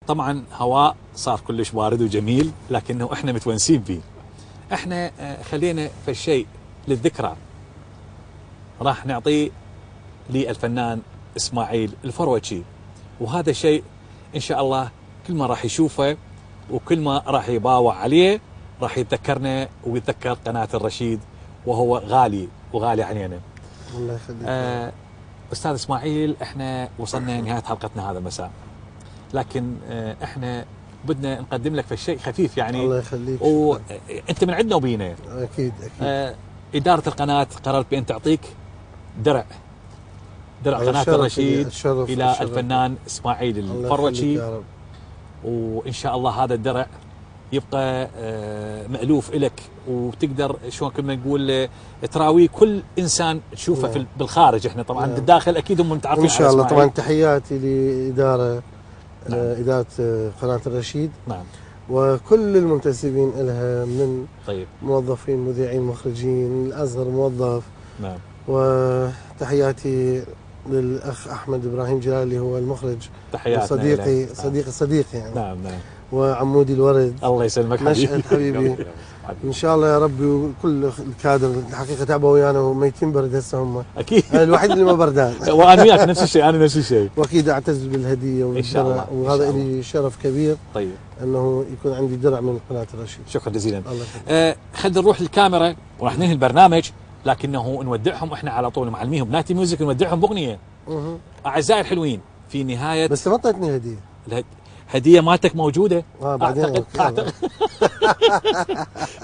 طبعا هواء صار كلش بارد وجميل، لكنه احنا متونسين فيه. احنا خلينا في الشيء للذكرى راح نعطيه للفنان اسماعيل الفروجي، وهذا الشيء ان شاء الله كل ما راح يشوفه وكل ما راح يباوع عليه راح يتذكرنا ويتذكر قناة الرشيد، وهو غالي وغالي علينا. الله يخليك. استاذ اسماعيل، احنا وصلنا نهاية حلقتنا هذا المساء، لكن احنا بدنا نقدم لك في شيء خفيف يعني. الله يخليك. وانت من عندنا وبينا. اكيد اكيد. اداره القناه قررت بان تعطيك درع قناه الرشيد الى الفنان اسماعيل الفروجي، وان شاء الله هذا الدرع يبقى مألوف لك، وتقدر شلون كنا نقول تراويه كل انسان تشوفه بالخارج. احنا طبعا بالداخل اكيد هم متعرفين ان شاء الله. طبعا تحياتي لاداره اداره قناه الرشيد. نعم. وكل المنتسبين لها من طيب موظفين، مذيعين، مخرجين، الاصغر موظف. نعم. وتحياتي للاخ احمد ابراهيم جلال اللي هو المخرج، تحياتي صديقي يعني. نعم نعم. وعمودي الورد. الله يسلمك نشأت حبيبي. ان شاء الله يا ربي. وكل الكادر الحقيقه تعبوا ويانا وميتين برد هسه هم. اكيد. انا الوحيد اللي ما بردان. وانا وياك نفس الشيء، انا نفس الشيء. واكيد اعتز بالهديه والدرع، وهذا لي شرف كبير. طيب. انه يكون عندي درع من قناه الرشيد. شكرا جزيلا. خلينا نروح للكاميرا وراح ننهي البرنامج، لكنه نودعهم احنا على طول معلميهم نايتي ميوزك، نودعهم باغنيه. اعزائي الحلوين في نهايه. بس ما اعطيتني هديه. هديه مالتك موجوده. بعدين أعتقد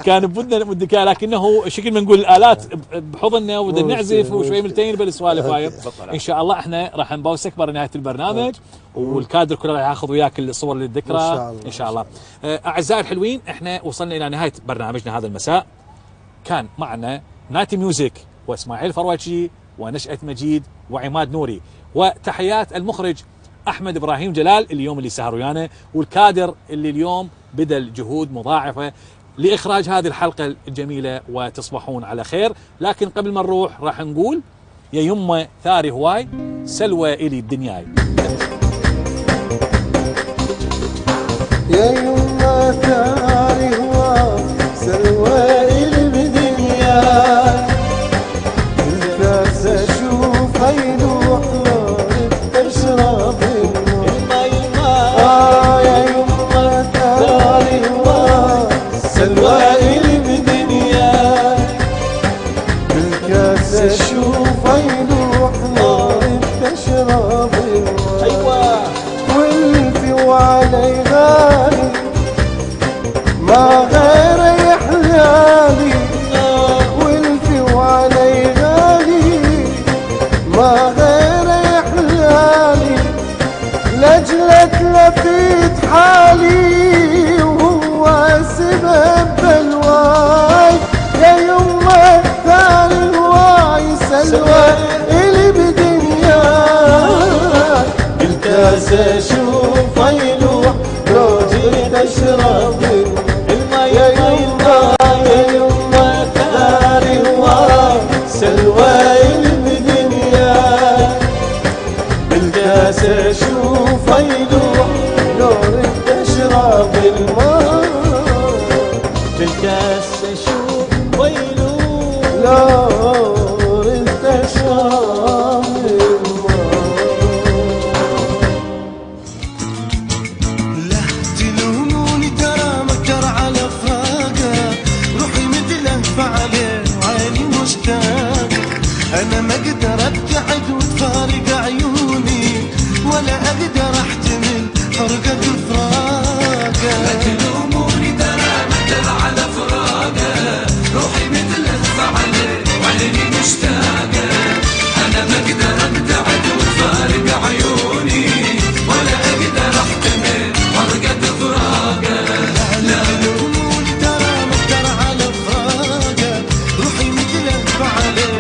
كان بدك، لكنه شكل ما نقول الالات بحضننا وبدنا نعزف وشوي ملتين بالسوالف هاي. ان شاء الله احنا راح نبوسك برا نهايه البرنامج، والكادر كله راح ياخذ وياك الصور للذكرى ان شاء الله. اعزائي الحلوين، احنا وصلنا الى نهايه برنامجنا هذا المساء. كان معنا نايتي ميوزك واسماعيل الفروجي ونشأة مجيد وعماد نوري، وتحيات المخرج احمد ابراهيم جلال اليوم اللي سهر ويانا، والكادر اللي اليوم بذل جهود مضاعفه لاخراج هذه الحلقه الجميله. وتصبحون على خير. لكن قبل ما نروح راح نقول يا يمه ثاري هواي سلوى الي بدنياي. يا يمه ثاري هواي سلوى الي بدنياي، الكاس اشوف يلوح نار تشرب الماء. يا يمه ثاري هواي سلوى الي بدنياي، بالكاس اشوف يلوح نار تشرب الماء. ايوه. والفي وعلي غالي ما غير يحلالي، والفي وعلي غالي ما غير يحلالي، لجلك لفيت حالي وهو سبب بلواي. يا يمه ثاني هواي سلوى الي بدنياي، بالكاس اشوف يلوح روجي تشرب الماء. يا يمه ثاني هواي سلوى الي بدنياي، بالكاس اشوف يلوح نور تشرب الماء، بالكاس اشوف يلوح نور تشرب الماء. لا تلوموني ترى مكر على فراقه، روحي متلهفة عليه وعيني مشتاقة، انا ما اقدر ابتعد وتفارق عيوني، ولا اقدر احتمل حرقة فراقه. لا تلوموني ترى مكر على فراقه، روحي متلهفة عليه وعيني مشتاقة، انا ما اقدر ابتعد وتفارق عيوني، ولا اقدر احتمل حرقة فراقه. لا تلوموني ترى مكر على فراقه، روحي متلهفة عليه